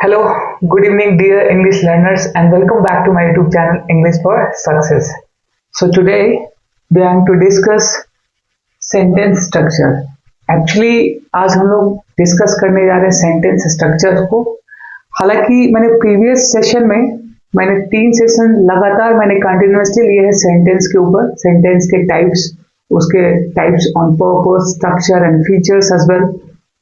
Hello, good evening, dear English learners, and welcome back to my YouTube channel English for Success. So today we are going to discuss sentence structure. Actually आज हम लोग discuss करने जा रहे हैं sentence structure को. हालांकि मैंने प्रीवियस सेशन में मैंने 3 सेशन लगातार मैंने कंटिन्यूअसली लिए हैं सेंटेंस के ऊपर, सेंटेंस के टाइप्स, उसके types on purpose, structure and features as well.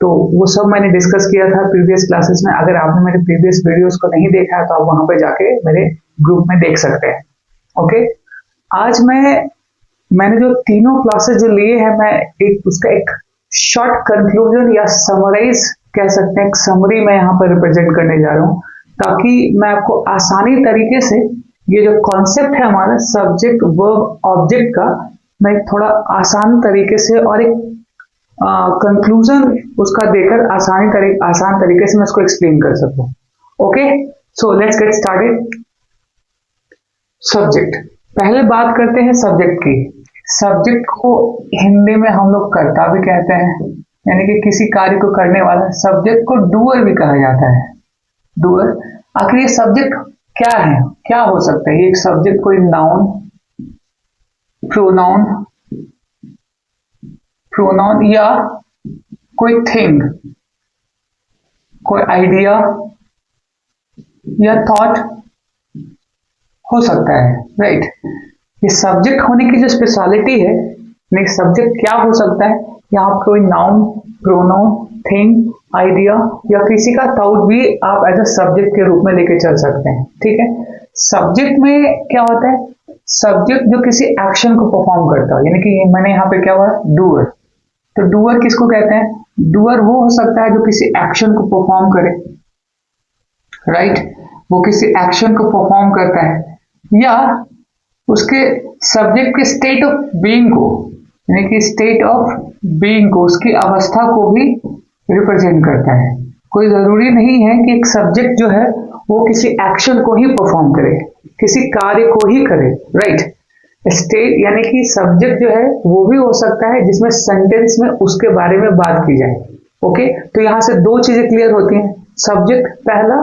तो वो सब मैंने डिस्कस किया था प्रीवियस क्लासेस में. अगर आपने मेरे प्रीवियस वीडियोस को नहीं देखा है तो आप वहां पे जाके मेरे ग्रुप में देख सकते हैं. ओके, आज मैंने जो तीनों क्लासेस जो लिए हैं, मैं उसका एक शॉर्ट कंक्लूजन या समराइज कह सकते हैं, एक समरी मैं यहाँ पर रिप्रेजेंट करने जा रहा हूँ, ताकि मैं आपको आसानी तरीके से ये जो कॉन्सेप्ट है हमारा सब्जेक्ट वर्ब ऑब्जेक्ट का, मैं थोड़ा आसान तरीके से और एक कंक्लूजन उसका देकर आसान तरीके से मैं इसको एक्सप्लेन कर सकूं. Okay, so let's get started. Subject, पहले बात करते हैं सब्जेक्ट की. सब्जेक्ट को हिंदी में हम लोग कर्ता भी कहते हैं, यानी कि किसी कार्य को करने वाला. सब्जेक्ट को डूअर भी कहा जाता है, डूअर. आखिर ये सब्जेक्ट क्या है, क्या हो सकता है? ये एक सब्जेक्ट कोई नाउन, प्रोनाउन या कोई थिंग, कोई आइडिया या थॉट हो सकता है, राइट. ये सब्जेक्ट होने की जो स्पेशलिटी है, नहीं सब्जेक्ट क्या हो सकता है, यहाँ कोई नाउन, प्रोनाउन, थिंग, आइडिया या किसी का थॉट भी आप एज अ सब्जेक्ट के रूप में लेके चल सकते हैं. ठीक है. सब्जेक्ट में क्या होता है? सब्जेक्ट जो किसी एक्शन को परफॉर्म करता है, यानी कि मैंने यहाँ पे क्या हुआ, डूअर. तो डूअर किसको कहते हैं? डूअर वो हो सकता है जो किसी एक्शन को परफॉर्म करे, राइट. वो किसी एक्शन को परफॉर्म करता है या उसके सब्जेक्ट के स्टेट ऑफ बीइंग को, यानी कि स्टेट ऑफ बीइंग को, उसकी अवस्था को भी रिप्रेजेंट करता है. कोई जरूरी नहीं है कि एक सब्जेक्ट जो है वो किसी एक्शन को ही परफॉर्म करे, किसी कार्य को ही करे, राइट. स्टेट यानी कि सब्जेक्ट जो है वो भी हो सकता है जिसमें सेंटेंस में उसके बारे में बात की जाए. ओके, तो यहां से 2 चीजें क्लियर होती हैं. सब्जेक्ट पहला,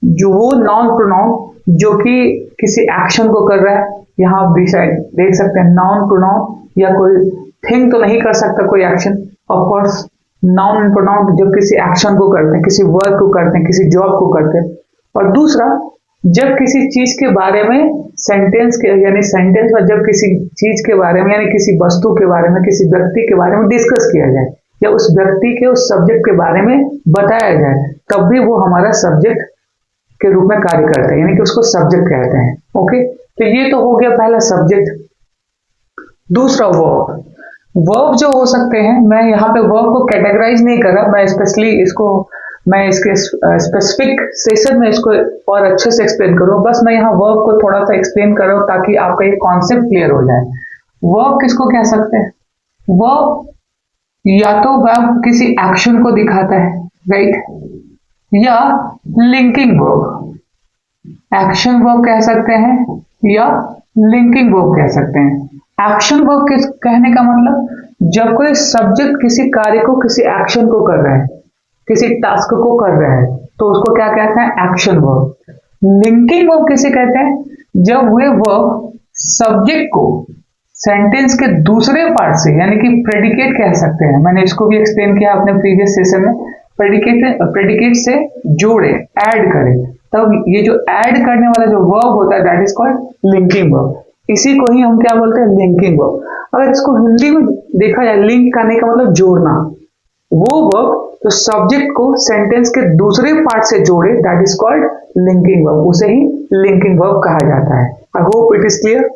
जो वो नाउन प्रोनाउन जो कि किसी एक्शन को कर रहा है, यहां आप देख सकते हैं नाउन प्रोनाउन, या कोई थिंग तो नहीं कर सकता कोई action, of course. Noun and pronoun जब किसी एक्शन को करते हैं, किसी वर्क को करते हैं, किसी जॉब को करते हैं. और दूसरा, जब किसी चीज के बारे में सेंटेंस में जब किसी चीज के बारे में, यानी किसी वस्तु के बारे में, किसी व्यक्ति के बारे में डिस्कस किया जाए या उस व्यक्ति के, उस सब्जेक्ट के बारे में बताया जाए, तब भी वो हमारा सब्जेक्ट के रूप में कार्य करता है, यानी कि उसको सब्जेक्ट कहते हैं. ओके, तो ये तो हो गया पहला सब्जेक्ट. दूसरा वर्ब. वर्ब जो हो सकते हैं, मैं यहाँ पे वर्ब को कैटेगराइज नहीं कर रहा, मैं इसके स्पेसिफिक सेशन में इसको और अच्छे से एक्सप्लेन करूँ. बस मैं यहाँ वर्ब को थोड़ा सा एक्सप्लेन कर रहा हूँ ताकि आपका ये कॉन्सेप्ट क्लियर हो जाए. वर्ब किसको कह सकते हैं? वर्ब या तो वर्ब किसी एक्शन को दिखाता है, राइट, या लिंकिंग वर्ब. एक्शन वर्ब कह सकते हैं या लिंकिंग वर्ब कह सकते हैं. एक्शन वर्ब कहने का मतलब, जब कोई सब्जेक्ट किसी कार्य को, किसी एक्शन को कर रहा है, किसी टास्क को कर रहा है, तो उसको क्या कहते हैं? Action verb. लिंकिंग वर्ब किसे कहते हैं? जब वे वर्ब सब्जेक्ट को सेंटेंस के दूसरे पार्ट से, यानी कि प्रेडिकेट कह सकते हैं, मैंने इसको भी एक्सप्लेन किया अपने प्रीवियस सेशन में, प्रेडिकेट से जोड़े, ऐड करे, तब ये जो ऐड करने वाला जो वर्ब होता है, that is called linking verb. इसी को ही हम क्या बोलते हैं? Linking verb. अगर इसको हिंदी में देखा जाए, लिंक करने का मतलब जोड़ना. वो वर्ब तो सब्जेक्ट को सेंटेंस के दूसरे पार्ट से जोड़े, that is called linking verb. उसे ही लिंकिंग वर्ब कहा जाता है. आई होप इट इज क्लियर.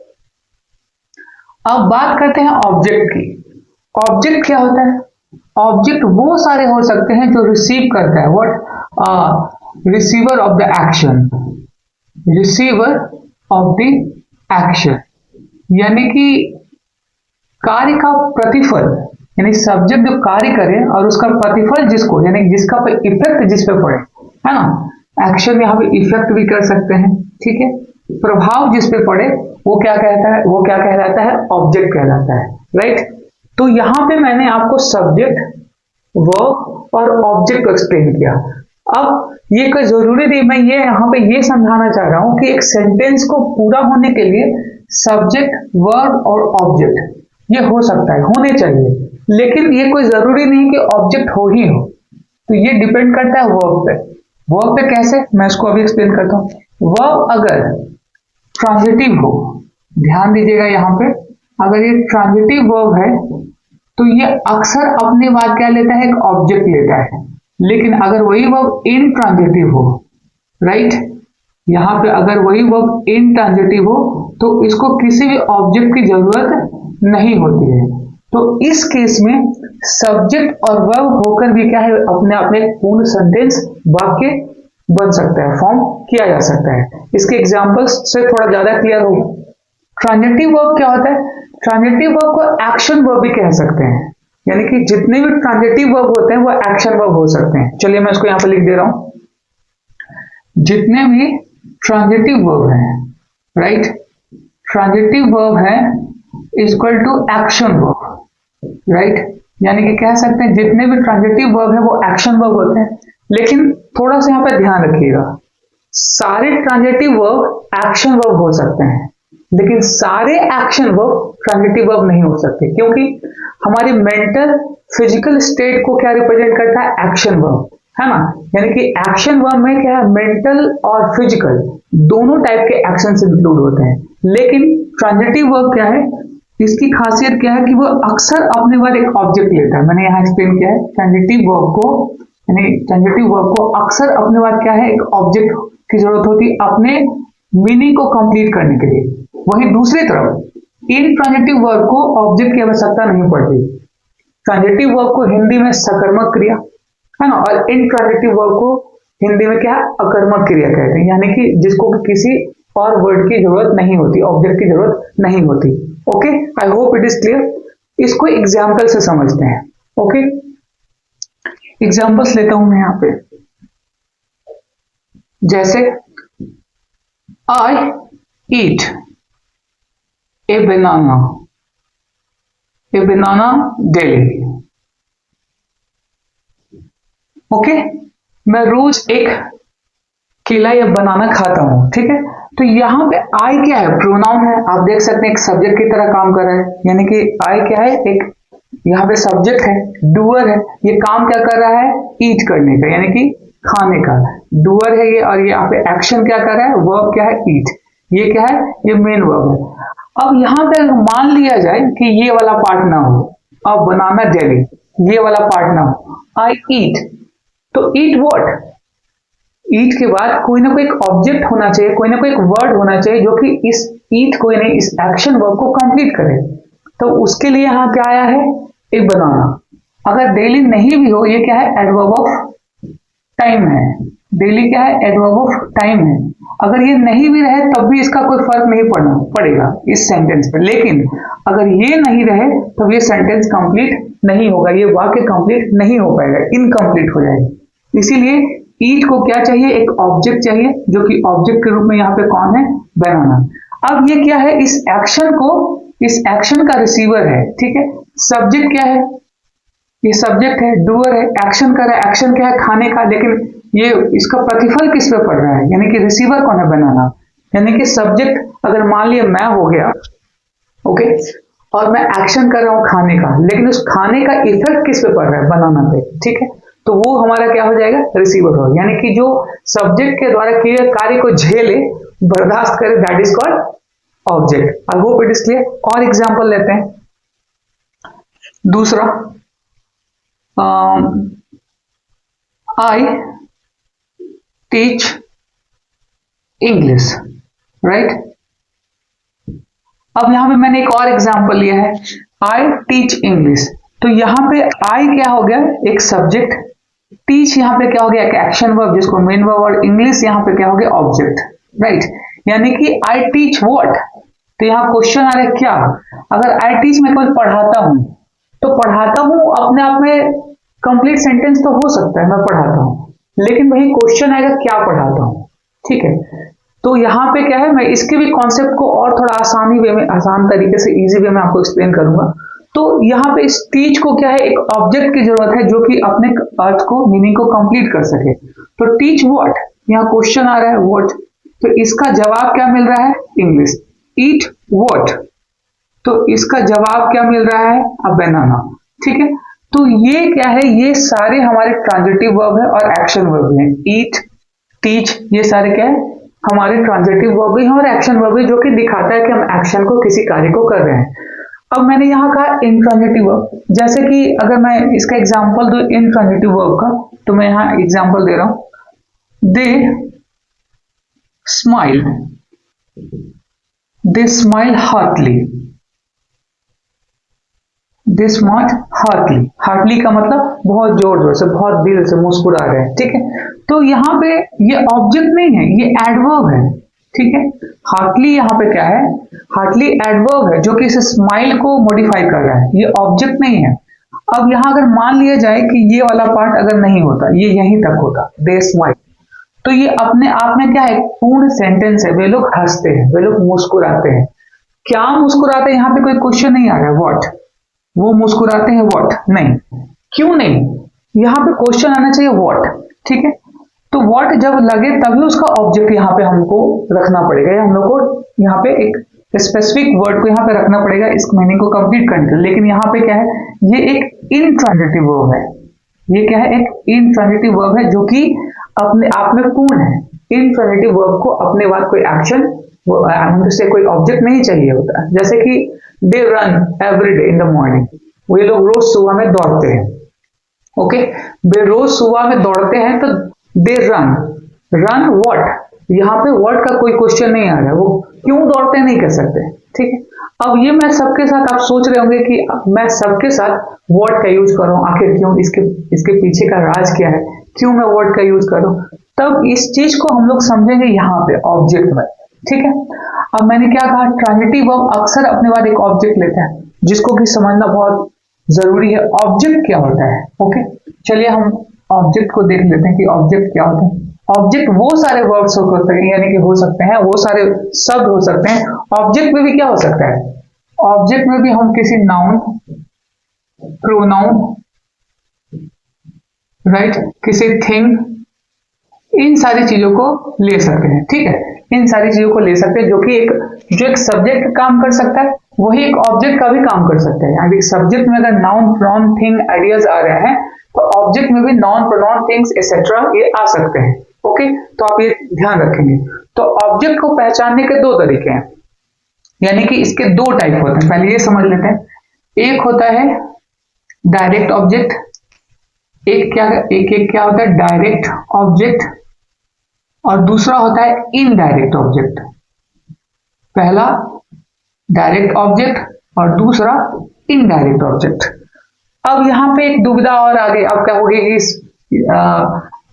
अब बात करते हैं ऑब्जेक्ट की. ऑब्जेक्ट क्या होता है? ऑब्जेक्ट वो सारे हो सकते हैं जो रिसीव करता है. What? Receiver of the action, receiver of the action, यानी कि कार्य का प्रतिफल, यानी सब्जेक्ट जो कार्य करे और उसका प्रतिफल जिसको, यानी जिसका इफेक्ट जिस पे पड़े, है ना. एक्शन यहाँ पे इफेक्ट भी कर सकते हैं, ठीक है. प्रभाव जिस पे पड़े वो क्या कहता है? वो क्या कहलाता है? ऑब्जेक्ट कहलाता है, राइट. तो यहाँ पे मैंने आपको सब्जेक्ट, वर्ब और ऑब्जेक्ट को एक्सप्लेन किया. अब ये कोई जरूरी नहीं, मैं ये यहाँ पे ये समझाना चाह रहा हूं कि एक सेंटेंस को पूरा होने के लिए सब्जेक्ट, वर्ब और ऑब्जेक्ट ये हो सकता है, होने चाहिए, लेकिन ये कोई जरूरी नहीं कि ऑब्जेक्ट हो ही हो। तो ये डिपेंड करता है वर्ब पे। वर्ब पे कैसे, मैं इसको अभी एक्सप्लेन करता हूँ। वर्ब अगर ट्रांजिटिव हो, ध्यान दीजिएगा यहाँ पे, अगर ये ट्रांजिटिव वर्ब है तो ये अक्सर अपने बाद क्या लेता है, एक ऑब्जेक्ट लेता है। लेकिन अगर वही वर्ब इनट्रांजिटिव हो, राइट, यहाँ पे अगर वही वर्ब इनट्रांजिटिव हो तो इसको किसी भी ऑब्जेक्ट की जरूरत नहीं होती है। तो इस केस में सब्जेक्ट और वर्ब होकर भी क्या है, अपने आप में पूर्ण सेंटेंस, वाक्य बन सकता है, फॉर्म किया जा सकता है। इसके एग्जांपल्स से थोड़ा ज्यादा क्लियर होगा। ट्रांजिटिव वर्ब क्या होता है, ट्रांजिटिव वर्ब को एक्शन वर्ब भी कह सकते हैं, यानी कि जितने भी ट्रांजिटिव वर्ब होते हैं वो एक्शन वर्ब हो सकते हैं। चलिए मैं इसको यहां पर लिख दे रहा हूं, जितने भी ट्रांजिटिव वर्ब हैं, राइट, ट्रांजिटिव वर्ब है equal to action verb, right, यानी कि कह सकते हैं जितने भी ट्रांजिटिव वर्ब है वो एक्शन वर्ब होते हैं। लेकिन थोड़ा सा यहाँ पे ध्यान रखिएगा, सारे ट्रांजिटिव वर्ब एक्शन वर्ब हो सकते हैं, लेकिन सारे एक्शन वर्ब ट्रांजिटिव वर्ब नहीं हो सकते, क्योंकि हमारी मेंटल फिजिकल स्टेट को क्या रिप्रेजेंट करता है, एक्शन वर्ब, है ना। यानी कि एक्शन वर्ब में क्या है, मेंटल और फिजिकल दोनों टाइप के एक्शंस इंक्लूड होते हैं। लेकिन ट्रांजिटिव वर्ब क्या है, इसकी खासियत क्या है कि वो अक्सर अपने बाद एक ऑब्जेक्ट लेता है। मैंने यहाँ एक्सप्लेन किया है, ट्रांजिटिव वर्ब को, यानी ट्रांजिटिव वर्ब को अक्सर अपने बाद क्या है, एक ऑब्जेक्ट की जरूरत होती है अपने मीनिंग को कंप्लीट करने के लिए। वहीं दूसरी तरफ इन ट्रांजिटिव वर्ब को ऑब्जेक्ट की आवश्यकता नहीं पड़ती। ट्रांजिटिव वर्ब को हिंदी में सकर्मक क्रिया, है ना, और इन ट्रांजिटिव वर्ब को हिंदी में क्या, अकर्मक क्रिया कहते हैं, यानी कि जिसको किसी और वर्ड की जरूरत नहीं होती, ऑब्जेक्ट की जरूरत नहीं होती। Okay, I hope it is clear. इसको एग्जाम्पल से समझते हैं। ओके, एग्जाम्पल्स लेता हूं मैं यहां पे, जैसे आई ईट ए बनाना डेली। ओके, मैं रोज एक केला या बनाना खाता हूं, ठीक है। तो यहाँ पे आई क्या है, प्रोनाउन है, आप देख सकते हैं एक सब्जेक्ट की तरह काम कर रहा है, यानी कि आई क्या है, एक यहाँ पे सब्जेक्ट है, डूअर है, ये काम क्या कर रहा है, ईट करने का, यानी कि खाने का, डूअर है ये, और यहाँ पे एक्शन क्या कर रहा है, वर्ब क्या है, ईट, ये क्या है, ये मेन वर्ब है। अब यहाँ पे मान लिया जाए कि ये वाला पार्ट ना हो, अब बनाना डेली ये वाला पार्ट ना हो, आई ईट, तो ईट व्हाट, ईट के बाद कोई ना कोई एक ऑब्जेक्ट होना चाहिए, कोई ना कोई एक वर्ड होना चाहिए जो कि इस ईट को, यानी इस एक्शन वर्ब को कंप्लीट करे। तो उसके लिए यहाँ क्या आया है, एक बनाना। अगर डेली नहीं भी हो, ये क्या है, एडवर्ब ऑफ टाइम है, डेली क्या है, एडवर्ब ऑफ टाइम है। अगर ये नहीं भी रहे तब भी इसका कोई फर्क नहीं पड़ेगा इस सेंटेंस पे, लेकिन अगर ये नहीं रहे तब ये सेंटेंस कंप्लीट नहीं होगा, ये वाक्य कंप्लीट नहीं हो पाएगा, इनकम्प्लीट हो जाएगा। इसीलिए ईट को क्या चाहिए, एक ऑब्जेक्ट चाहिए, जो कि ऑब्जेक्ट के रूप में यहाँ पे कौन है, बनाना। अब ये क्या है, इस एक्शन का रिसीवर है, ठीक है। सब्जेक्ट क्या है, ये सब्जेक्ट है, डूअर है, एक्शन कर रहा है, एक्शन क्या है, खाने का, लेकिन ये इसका प्रतिफल किस पे पड़ रहा है, यानी कि रिसीवर कौन है, बनाना। यानी कि सब्जेक्ट अगर मान लिया मैं हो गया, ओके, और मैं एक्शन कर रहा हूं खाने का, लेकिन उस खाने का इफेक्ट किस पे पड़ रहा है, बनाना पे, ठीक है, तो वो हमारा क्या हो जाएगा, रिसीवर हो, यानी कि जो सब्जेक्ट के द्वारा किए गए कार्य को झेले, बर्दाश्त करे, that is called object. I hope it is clear. और एग्जांपल लेते हैं, दूसरा, आई टीच इंग्लिश, राइट। अब यहां पे मैंने एक और एग्जांपल लिया है, आई टीच इंग्लिश, तो यहां पे आई क्या हो गया, एक सब्जेक्ट, टीच यहाँ पे क्या हो गया, एक एक्शन वर्ब जिसको मेन वर्ब, और इंग्लिश यहाँ पे क्या हो गया, ऑब्जेक्ट, राइट। यानी कि आई टीच व्हाट, तो यहाँ क्वेश्चन आ रहा है क्या, अगर आई टीच मैं कोई पढ़ाता हूं, तो पढ़ाता हूं अपने आप में कंप्लीट सेंटेंस तो हो सकता है, मैं पढ़ाता हूं, लेकिन वही क्वेश्चन आएगा क्या पढ़ाता हूं, ठीक है। तो यहाँ पे क्या है, मैं इसके भी कॉन्सेप्ट को और थोड़ा आसान तरीके से, इजी वे में आपको एक्सप्लेन करूंगा। तो यहाँ पे इस टीच को क्या है, एक ऑब्जेक्ट की जरूरत है जो कि अपने अर्थ को, मीनिंग को कंप्लीट कर सके। तो टीच व्हाट, यहाँ क्वेश्चन आ रहा है व्हाट, तो इसका जवाब क्या मिल रहा है, इंग्लिश। ईट व्हाट, तो इसका जवाब क्या मिल रहा है, अ बनाना। ठीक है, तो ये क्या है, ये सारे हमारे ट्रांजिटिव वर्ब है और एक्शन वर्ब है। ईट, टीच, ये सारे क्या है, हमारे ट्रांजिटिव वर्ब है और एक्शन वर्ब है, जो कि दिखाता है कि हम एक्शन को, किसी कार्य को कर रहे हैं। अब मैंने यहाँ कहा इंट्रांजिटिव वर्ब, जैसे कि अगर मैं इसका एग्जांपल दूं इंट्रांजिटिव वर्ब का, तो मैं यहाँ एग्जांपल दे रहा हूं। स्माइल दे स्माइल हार्टली, दे स्माइल हार्टली, हार्टली का मतलब बहुत जोर जोर से, बहुत दिल से मुस्कुरा रहे हैं। ठीक है, तो यहाँ पे ये ऑब्जेक्ट नहीं है, ये एडवर्ब है। ठीक है, हार्टली यहाँ पे क्या है, हार्टली एडवर्ब है जो कि इस स्माइल को मॉडिफाई कर रहा है, ये ऑब्जेक्ट नहीं है। अब यहाँ अगर मान लिया जाए कि ये वाला पार्ट अगर नहीं होता, ये यहीं तक होता, दे स्माइल, तो ये अपने आप में क्या है, पूर्ण सेंटेंस है। वे लोग हंसते हैं, वे लोग मुस्कुराते हैं। क्या मुस्कुराते हैं, यहाँ पे कोई क्वेश्चन नहीं आ रहा है व्हाट, वो मुस्कुराते हैं व्हाट, नहीं, क्यों नहीं, यहाँ पे क्वेश्चन आना चाहिए व्हाट। ठीक है, तो व्हाट जब लगे तभी उसका ऑब्जेक्ट यहाँ पे हमको रखना पड़ेगा, या हम लोग को यहाँ पे एक स्पेसिफिक वर्ड को यहाँ पे रखना पड़ेगा इस मीनिंग को कंप्लीट करने के लिए। लेकिन यहाँ पे क्या है, ये एक इनट्रांजिटिव वर्ब है, ये क्या है, एक इनट्रांजिटिव वर्ब है जो कि अपने आप में पूर्ण है। इनट्रांजिटिव वर्ब को अपने बाद कोई एक्शन, से कोई ऑब्जेक्ट नहीं चाहिए होता। जैसे कि they run every day in the morning, वो लोग रोज सुबह में दौड़ते हैं। ओके, वे रोज सुबह में दौड़ते हैं, तो दे रन, रन व्हाट, यहाँ पे व्हाट का कोई क्वेश्चन नहीं आ रहा है, वो क्यों दौड़ते हैं नहीं कह सकते। ठीक है, अब ये मैं सबके साथ, आप सोच रहे होंगे कि मैं सबके साथ व्हाट का यूज कर रहा हूँ, आखिर क्यों, इसके पीछे का राज क्या है, क्यों मैं व्हाट का यूज कर रहा हूँ। तब इस चीज को हम लोग समझेंगे यहाँ पे ऑब्जेक्ट में। ठीक है, अब मैंने क्या कहा, ट्रांजिटिव वर्ब अक्सर अपने बाद एक ऑब्जेक्ट लेता है, जिसको कि समझना बहुत जरूरी है, ऑब्जेक्ट क्या होता है। ओके, चलिए हम ऑब्जेक्ट को देख लेते हैं कि ऑब्जेक्ट क्या होता है। ऑब्जेक्ट वो सारे वर्ड्स हो सकते हैं, यानी कि हो सकते हैं, वो सारे शब्द हो सकते हैं। ऑब्जेक्ट में भी क्या हो सकता है, ऑब्जेक्ट में भी हम किसी नाउन, प्रोनाउन, राइट, किसी थिंग, इन सारी चीजों को ले सकते हैं। ठीक है, इन सारी चीजों को ले सकते हैं, जो एक सब्जेक्ट काम कर सकता है, वही एक ऑब्जेक्ट का भी काम कर सकता है। अभी सब्जेक्ट में अगर नाउन, प्रोनाउन, थिंग, आइडियाज आ रहे हैं, तो ऑब्जेक्ट में भी नॉन, प्रोनाउन, थिंग्स एक्सेट्रा ये आ सकते हैं। ओके, तो आप ये ध्यान रखेंगे। तो ऑब्जेक्ट को पहचानने के दो तरीके हैं, यानी कि इसके दो टाइप होते हैं। पहले ये समझ लेते हैं, एक होता है डायरेक्ट ऑब्जेक्ट, एक क्या होता है, डायरेक्ट ऑब्जेक्ट, और दूसरा होता है इनडायरेक्ट ऑब्जेक्ट। पहला डायरेक्ट ऑब्जेक्ट और दूसरा इनडायरेक्ट ऑब्जेक्ट। अब यहाँ पे एक दुविधा और आ गई, अब क्या होगी कि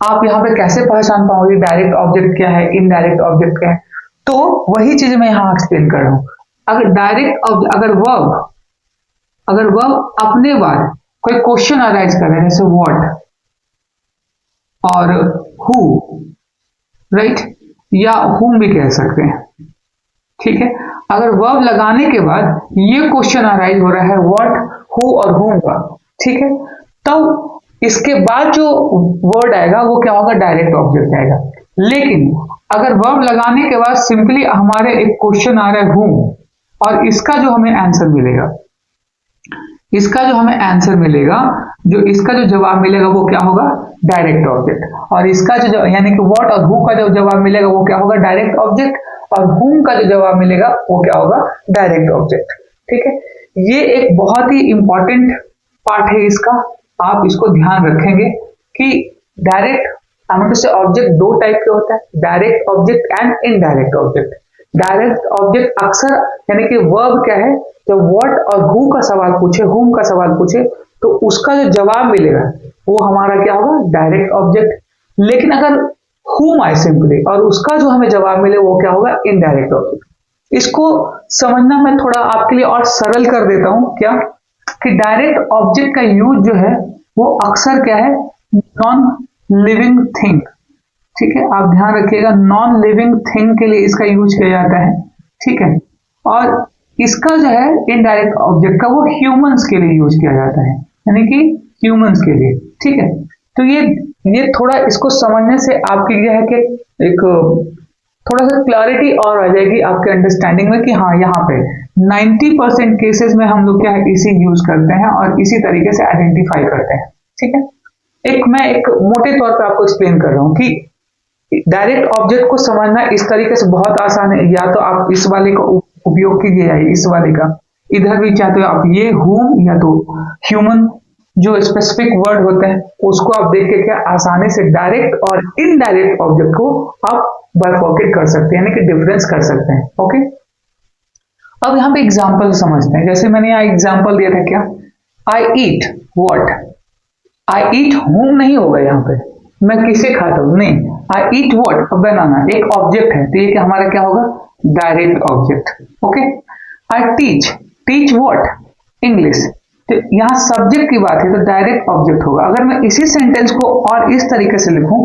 आप यहाँ पे कैसे पहचान पाओगे डायरेक्ट ऑब्जेक्ट क्या है, इनडायरेक्ट ऑब्जेक्ट क्या है। तो वही चीज मैं यहाँ एक्सप्लेन कर रहा हूँ। अगर डायरेक्ट ऑब्जेक्ट, अगर वर्ब अपने बाद कोई क्वेश्चन अराइज कर रहा है, जैसे व्हाट और हु, राइट, या हुम भी कह सकते हैं। ठीक है, अगर वर्ब लगाने के बाद ये क्वेश्चन अराइज हो रहा है व्हाट, हु और हुम का, ठीक है, तब इसके बाद जो वर्ड आएगा वो क्या होगा, डायरेक्ट ऑब्जेक्ट आएगा। लेकिन अगर वर्ब लगाने के बाद सिंपली हमारे एक क्वेश्चन आ रहा है हुम, और इसका जो हमें आंसर मिलेगा, इसका जो जवाब मिलेगा वो क्या होगा, डायरेक्ट ऑब्जेक्ट। और इसका जो यानी कि व्हाट और हु का जो जवाब मिलेगा वो क्या होगा, डायरेक्ट ऑब्जेक्ट, और हुम का जो जवाब मिलेगा वो क्या होगा, डायरेक्ट ऑब्जेक्ट। ठीक है, ये एक बहुत ही इंपॉर्टेंट पार्ट है इसका, आप इसको ध्यान रखेंगे कि डायरेक्ट से ऑब्जेक्ट दो टाइप के होता है, direct object and indirect object. Direct object अक्सर यानी कि वर्ब क्या है, जब व्हाट और हु का सवाल पूछे, हुम का सवाल पूछे, तो उसका जो जवाब मिलेगा वो हमारा क्या होगा, डायरेक्ट ऑब्जेक्ट। लेकिन अगर हुम आए सिंपली और उसका जो हमें जवाब मिले वो क्या होगा, इनडायरेक्ट ऑब्जेक्ट। इसको समझना मैं थोड़ा आपके लिए और सरल कर देता हूं, क्या कि डायरेक्ट ऑब्जेक्ट का यूज जो है वो अक्सर क्या है, नॉन लिविंग थिंग। ठीक है, आप ध्यान रखिएगा, नॉन लिविंग थिंग के लिए इसका यूज किया जाता है। ठीक है, और इसका जो है इनडायरेक्ट ऑब्जेक्ट का वो ह्यूमंस के लिए यूज किया जाता है, यानी कि ह्यूमंस के लिए। ठीक है, तो ये थोड़ा इसको समझने से आपके क्या है कि एक थोड़ा सा क्लैरिटी और आ जाएगी आपके अंडरस्टैंडिंग में कि हाँ यहाँ पे 90% केसेस में हम लोग क्या है इसी यूज करते हैं और इसी तरीके से आइडेंटिफाई करते हैं। ठीक है, मैं एक मोटे तौर पे आपको एक्सप्लेन कर रहा हूँ कि डायरेक्ट ऑब्जेक्ट को समझना इस तरीके से बहुत आसान है। या तो आप इस वाले का उपयोग कीजिए, इस वाले का, इधर भी चाहते हो आप ये हूम या तो ह्यूमन, जो स्पेसिफिक वर्ड होते हैं उसको आप देख के क्या आसानी से डायरेक्ट और इनडायरेक्ट ऑब्जेक्ट को आप बाइफॉर्केट कर सकते हैं, यानी कि डिफरेंस कर सकते हैं। ओके, अब यहाँ पे एग्जाम्पल समझते हैं। जैसे मैंने यहाँ एग्जाम्पल दिया था क्या, आई ईट व्हाट, आई ईट हूम नहीं होगा यहाँ पे, मैं किसे खाता हूं, नहीं, आई ईट व्हाट बनाना एक ऑब्जेक्ट है, तो ये क्या हमारा क्या होगा, direct object. Okay, I teach, teach what, English, तो यहाँ सब्जेक्ट की बात है तो डायरेक्ट ऑब्जेक्ट होगा। अगर मैं इसी सेंटेंस को और इस तरीके से लिखूं,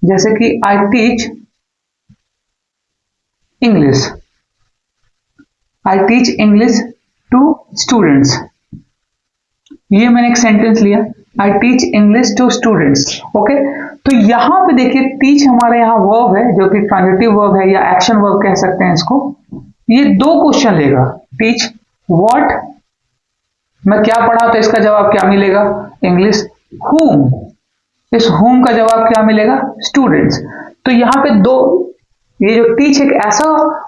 जैसे कि I teach English, I teach English to students, ये मैंने एक सेंटेंस लिया, I teach English to students. Okay, तो यहां पे देखिए टीच हमारे यहाँ वर्ब है जो कि ट्रांजिटिव वर्ब है या एक्शन वर्ब कह सकते हैं इसको। ये दो क्वेश्चन लेगा, टीच व्हाट, मैं क्या पढ़ा तो इसका जवाब क्या मिलेगा, इंग्लिश, whom, इस whom का जवाब क्या मिलेगा, स्टूडेंट्स। तो यहाँ पे दो, ये जो टीच एक ऐसा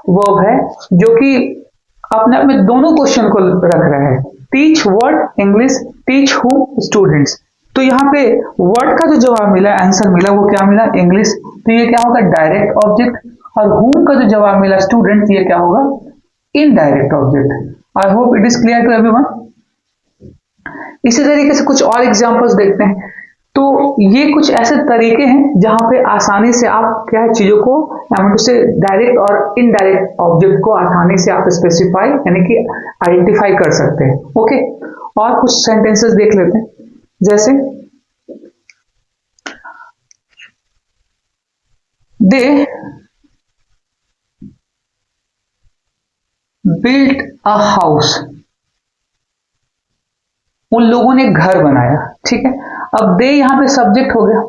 वर्ब है जो कि अपने आप में दोनों क्वेश्चन को रख रहा है, teach what English, teach whom students. तो यहाँ पे वर्ड का जो जवाब मिला, आंसर मिला, वो क्या मिला, इंग्लिश, तो ये क्या होगा, डायरेक्ट ऑब्जेक्ट। और whom का जो जवाब मिला, स्टूडेंट, ये क्या होगा, indirect object. I hope it is clear to everyone. इसी तरीके से कुछ और एग्जांपल्स देखते हैं। तो ये कुछ ऐसे तरीके हैं जहां पे आसानी से आप क्या है चीजों को से डायरेक्ट और इनडायरेक्ट ऑब्जेक्ट को आसानी से आप स्पेसिफाई यानी कि आइडेंटिफाई कर सकते हैं। ओके, और कुछ सेंटेंसेस देख लेते हैं। जैसे दे बिल्ट अ हाउस, उन लोगों ने घर बनाया। ठीक है, अब दे यहाँ पे सब्जेक्ट हो गया,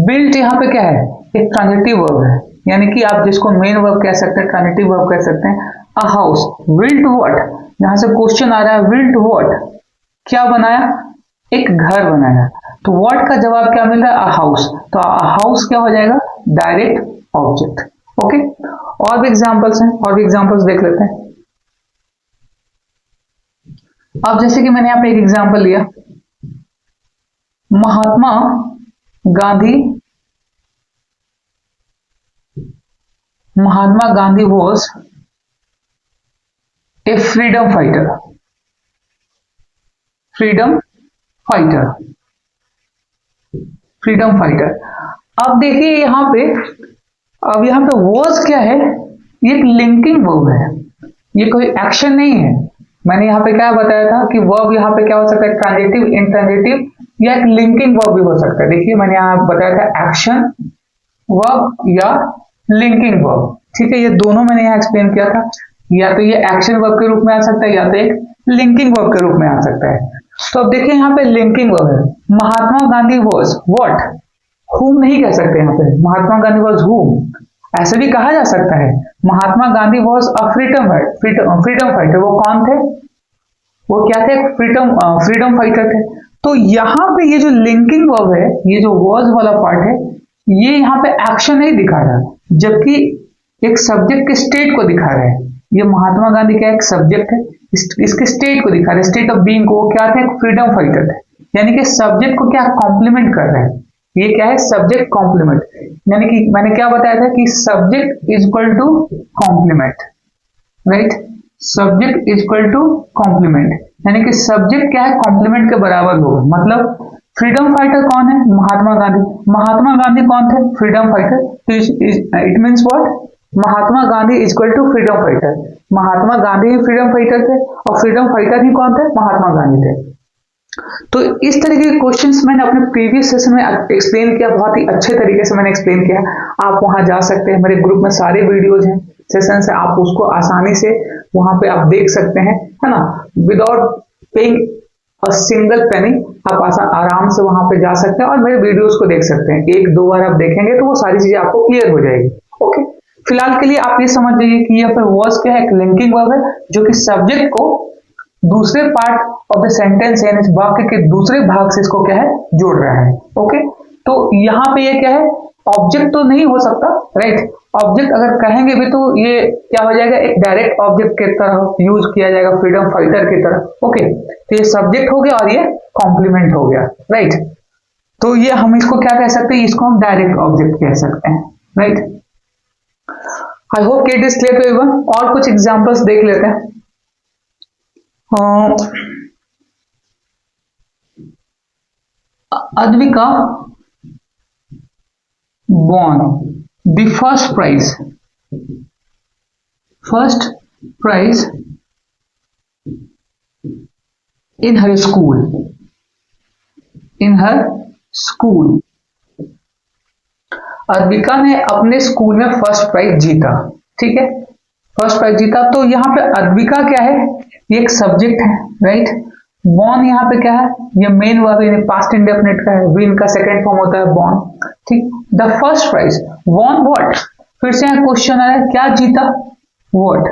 बिल्ट यहाँ पे क्या है, एक ट्रांजिटिव वर्ब है, यानी कि आप जिसको मेन वर्ब कह सकते हैं, ट्रांजिटिव वर्ब कह सकते हैं। अ हाउस, बिल्ट व्हाट, यहां से क्वेश्चन आ रहा है, बिल्ट व्हाट, क्या बनाया, एक घर बनाया। तो व्हाट का जवाब क्या मिल रहा है, अ हाउस, तो अ हाउस क्या हो जाएगा, डायरेक्ट ऑब्जेक्ट। ओके, और भी एग्जांपल्स हैं, और भी एग्जांपल्स देख लेते हैं। अब जैसे कि मैंने यहाँ पे एक एग्जांपल लिया, Mahatma Gandhi was a freedom fighter, freedom fighter. अब देखिए यहाँ पे वॉज क्या है, ये एक लिंकिंग वर्ब है, ये कोई एक्शन नहीं है। मैंने यहाँ पे क्या बताया था कि वर्ब यहाँ पे क्या हो सकता है, ट्रांजिटिव, इंट्रांजिटिव या एक लिंकिंग वर्ब भी हो सकता है। देखिए मैंने यहाँ बताया था एक्शन वर्ब या लिंकिंग वर्ब। ठीक है, ये दोनों मैंने यहाँ एक्सप्लेन किया था, या तो ये एक्शन वर्ब के रूप में आ सकता है या तो एक लिंकिंग वर्ब के रूप में आ सकता है। तो अब देखिए यहाँ पे लिंकिंग वर्ब है, Mahatma Gandhi was what, whom नहीं कह सकते यहाँ पे, महात्मा गांधी वॉज whom, ऐसे भी कहा जा सकता है, Mahatma Gandhi was a freedom fighter, वो कौन थे, वो क्या थे, फ्रीडम फाइटर थे। तो यहाँ पे ये जो लिंकिंग वर्ब है, ये जो वॉज वाला पार्ट है, ये यहाँ पे एक्शन नहीं दिखा रहा, जबकि एक सब्जेक्ट के स्टेट को दिखा रहा है। ये महात्मा गांधी का एक सब्जेक्ट है, इसके स्टेट को दिखा रहा है, स्टेट ऑफ बीइंग को, वो क्या थे, फ्रीडम फाइटर थे। यानी कि सब्जेक्ट को क्या कॉम्प्लीमेंट कर रहा है, ये क्या है, सब्जेक्ट कॉम्प्लीमेंट। यानी कि मैंने क्या बताया था कि subject is equal to complement, right, subject is equal to complement, यानी कि सब्जेक्ट क्या है, कॉम्प्लीमेंट के बराबर होगा। मतलब फ्रीडम फाइटर कौन है, महात्मा गांधी, महात्मा गांधी कौन थे, फ्रीडम फाइटर, तो it means what, Mahatma Gandhi is equal to freedom fighter, Mahatma Gandhi ही फ्रीडम फाइटर थे और फ्रीडम फाइटर ही कौन थे, महात्मा गांधी थे। तो इस तरीके के क्वेश्चंस मैंने अपने प्रीवियस सेशन में एक्सप्लेन किया, बहुत ही अच्छे तरीके से मैंने एक्सप्लेन किया। आप वहां जा सकते हैं, मेरे ग्रुप में सारे वीडियोज हैं, सेशन है, आप उसको आसानी से वहां पे आप देख सकते हैं, है ना, without paying a single penny. आप आराम से वहां पे जा सकते हैं और मेरे वीडियोस को देख सकते हैं। एक दो बार आप देखेंगे तो वो सारी चीजें आपको क्लियर हो जाएगी। ओके, फिलहाल के लिए आप ये समझ जाइए कि यहाँ पे वर्स क्या है, एक लिंकिंग वर्ब है जो कि सब्जेक्ट को दूसरे पार्ट ऑफ द सेंटेंस यानी वाक्य के दूसरे भाग से इसको क्या है, जोड़ रहा है। ओके, तो यहाँ पे ये क्या है, ऑब्जेक्ट तो नहीं हो सकता, राइट। ऑब्जेक्ट अगर कहेंगे भी तो ये क्या हो जाएगा, एक डायरेक्ट ऑब्जेक्ट की तरह यूज किया जाएगा, फ्रीडम फाइटर की तरह। ओके, तो ये सब्जेक्ट हो गया और ये कॉम्प्लीमेंट हो गया, राइट। तो ये हम इसको क्या कह सकते हैं, इसको हम डायरेक्ट ऑब्जेक्ट कह सकते हैं, right. I hope it is clear to everyone. और कुछ एग्जांपल्स देख लेते हैं। Advika won the first prize in her school. Advika ने अपने स्कूल में फर्स्ट प्राइज जीता, ठीक है, फर्स्ट प्राइज जीता। तो यहाँ पे अद्विका क्या है, ये एक सब्जेक्ट है, राइट। बॉर्न यहाँ पे क्या है, ये मेन वर्ब है, पास्ट इंडेफिनिट का है, विन का सेकंड फॉर्म होता है बॉर्न, ठीक। The first prize won what, फिर से यहाँ क्वेश्चन आया क्या जीता, व्हाट,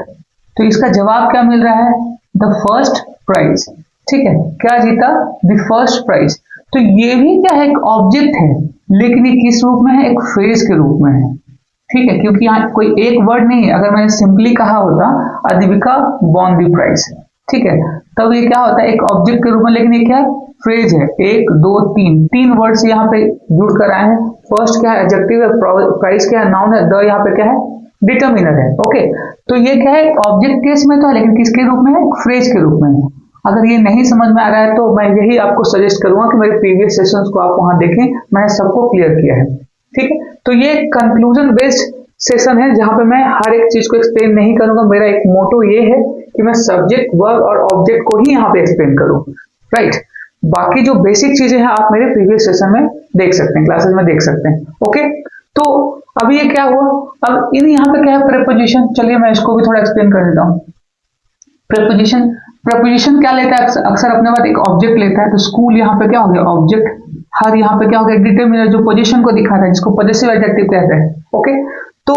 तो इसका जवाब क्या मिल रहा है, द फर्स्ट प्राइज, ठीक है, क्या जीता, द फर्स्ट प्राइज। तो ये भी क्या है, एक ऑब्जेक्ट है, लेकिन ये किस रूप में है, एक फ्रेज के रूप में है, ठीक है, क्योंकि यहाँ कोई एक वर्ड नहीं है। अगर मैंने सिंपली कहा होता अद्विका वॉन द प्राइज, ठीक है, तब ये क्या होता है, एक ऑब्जेक्ट के रूप में, लेकिन ये क्या है, फ्रेज है, एक दो तीन वर्ड्स यहाँ पे जुड़ कर आए हैं। फर्स्ट क्या है, एडजेक्टिव है, प्राइस क्या है, नाउन है, द यहाँ पे क्या है, डिटर्मिनर है। ओके, तो ये क्या है, ऑब्जेक्ट केस में तो है, लेकिन किसके रूप में है, फ्रेज के रूप में है। अगर ये नहीं समझ में आ रहा है तो मैं यही आपको सजेस्ट करूंगा कि मेरे प्रीवियस सेशंस को आप वहां देखें, मैंने सबको क्लियर किया है, ठीक है। तो ये कंक्लूजन बेस्ड सेशन है जहां पे मैं हर एक चीज को एक्सप्लेन नहीं करूंगा। मेरा एक मोटो ये है कि मैं सब्जेक्ट, वर्ब और ऑब्जेक्ट को ही यहाँ पे एक्सप्लेन करूं, राइट। बाकी जो बेसिक चीजें हैं आप मेरे प्रीवियस सेशन में देख सकते हैं, क्लासेस में देख सकते हैं। ओके, तो अभी ये क्या हुआ, अब इन यहाँ पे क्या है, प्रेपोजिशन। चलिए मैं इसको भी थोड़ा एक्सप्लेन कर देता हूँ। प्रेपोजिशन क्या लेता है, अक्सर अपने बाद एक ऑब्जेक्ट लेता है। तो स्कूल यहाँ पे क्या हो गया, ऑब्जेक्ट। हर यहाँ पे क्या हो गया, डिटरमिनर, जो पोजीशन को दिखा रहा है, जिसको पॉजेसिव एडजेक्टिव कहते हैं। ओके, तो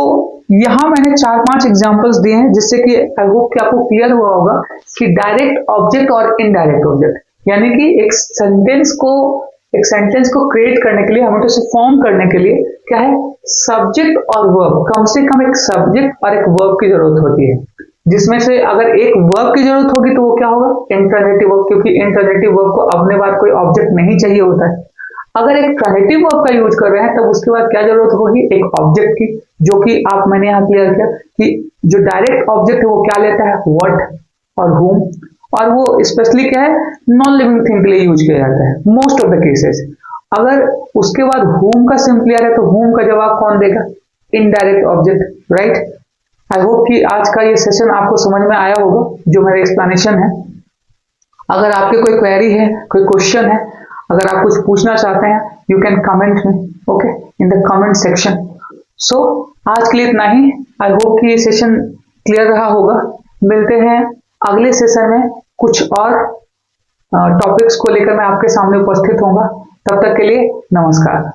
यहाँ मैंने 4-5 एग्जांपल्स दिए हैं जिससे कि आई होप कि आपको क्लियर हुआ होगा कि डायरेक्ट ऑब्जेक्ट और इनडायरेक्ट ऑब्जेक्ट, यानी कि एक सेंटेंस को क्रिएट करने के लिए, हमें तो उसे फॉर्म करने के लिए क्या है, सब्जेक्ट और वर्ब, कम से कम एक सब्जेक्ट और एक वर्ब की जरूरत होती है। जिसमें से अगर एक वर्ब की जरूरत होगी तो वो क्या होगा, इंटरनेटिव वर्ब, क्योंकि इंटरनेटिव वर्ब को अपने बाद कोई ऑब्जेक्ट नहीं चाहिए होता है। अगर एक ट्रांजिटिव वर्ब का यूज कर रहे हैं तब उसके बाद क्या जरूरत होगी, एक ऑब्जेक्ट की, जो कि मैंने यहाँ क्लियर किया कि जो डायरेक्ट ऑब्जेक्ट है वो क्या लेता है, व्हाट और whom, और वो स्पेशली क्या है, नॉन लिविंग थिंग के लिए यूज किया जाता है मोस्ट ऑफ द केसेस। अगर उसके बाद whom का सिंपल आ रहा है तो whom का जवाब कौन देगा, indirect object, right. I hope कि आज का ये सेशन आपको समझ में आया होगा, जो मेरा एक्सप्लेनेशन है। अगर आपके कोई क्वेरी है, कोई क्वेश्चन है, अगर आप कुछ पूछना चाहते हैं, you can comment me, okay, in the comment section. So आज के लिए इतना ही। आई होप कि ये सेशन क्लियर रहा होगा। मिलते हैं अगले सेशन में, कुछ और टॉपिक्स को लेकर मैं आपके सामने उपस्थित होऊंगा। तब तक के लिए नमस्कार।